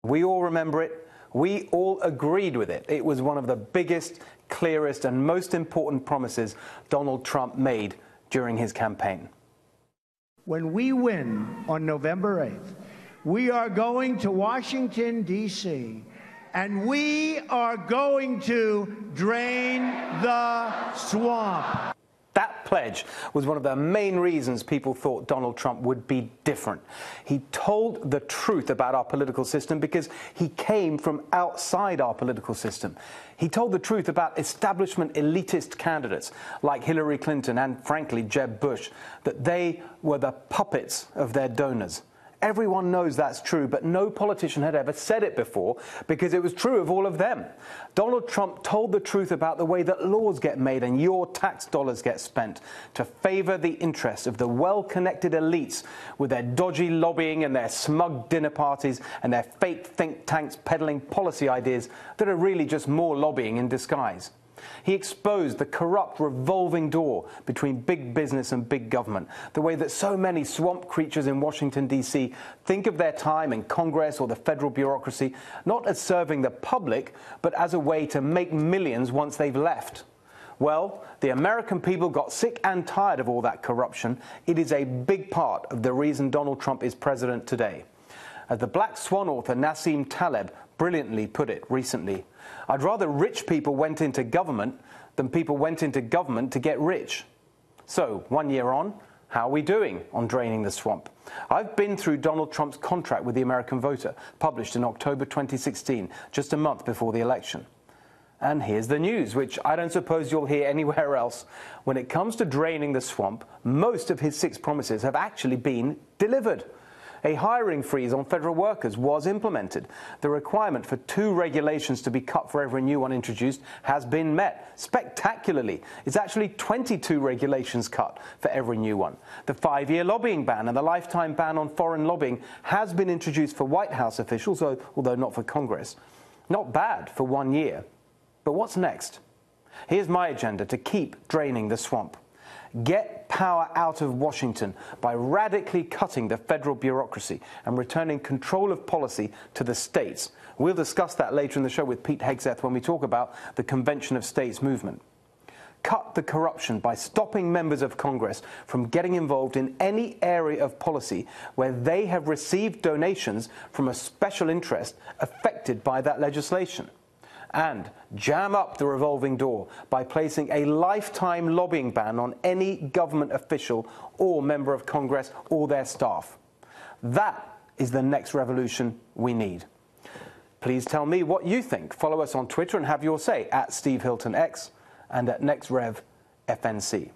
We all remember it. We all agreed with it. It was one of the biggest, clearest, and most important promises Donald Trump made during his campaign. When we win on November 8th, we are going to Washington, D.C., and we are going to drain the swamp. That pledge was one of the main reasons people thought Donald Trump would be different. He told the truth about our political system because he came from outside our political system. He told the truth about establishment elitist candidates like Hillary Clinton and, frankly, Jeb Bush, that they were the puppets of their donors. Everyone knows that's true, but no politician had ever said it before because it was true of all of them. Donald Trump told the truth about the way that laws get made and your tax dollars get spent to favor the interests of the well-connected elites with their dodgy lobbying and their smug dinner parties and their fake think tanks peddling policy ideas that are really just more lobbying in disguise. He exposed the corrupt revolving door between big business and big government, the way that so many swamp creatures in Washington, D.C. think of their time in Congress or the federal bureaucracy not as serving the public, but as a way to make millions once they've left. Well, the American people got sick and tired of all that corruption. It is a big part of the reason Donald Trump is president today. As the Black Swan author Nassim Taleb brilliantly put it recently, I'd rather rich people went into government than people went into government to get rich. So, 1 year on, how are we doing on draining the swamp? I've been through Donald Trump's contract with the American voter, published in October 2016, just a month before the election. And here's the news, which I don't suppose you'll hear anywhere else. When it comes to draining the swamp, most of his 6 promises have actually been delivered. A hiring freeze on federal workers was implemented. The requirement for 2 regulations to be cut for every new one introduced has been met. Spectacularly, it's actually 22 regulations cut for every new one. The 5-year lobbying ban and the lifetime ban on foreign lobbying has been introduced for White House officials, although not for Congress. Not bad for 1 year. But what's next? Here's my agenda to keep draining the swamp. Get power out of Washington by radically cutting the federal bureaucracy and returning control of policy to the states. We'll discuss that later in the show with Pete Hegseth when we talk about the Convention of States movement. Cut the corruption by stopping members of Congress from getting involved in any area of policy where they have received donations from a special interest affected by that legislation. And jam up the revolving door by placing a lifetime lobbying ban on any government official or member of Congress or their staff. That is the next revolution we need. Please tell me what you think. Follow us on Twitter and have your say at Steve Hilton X and at NextRevFNC.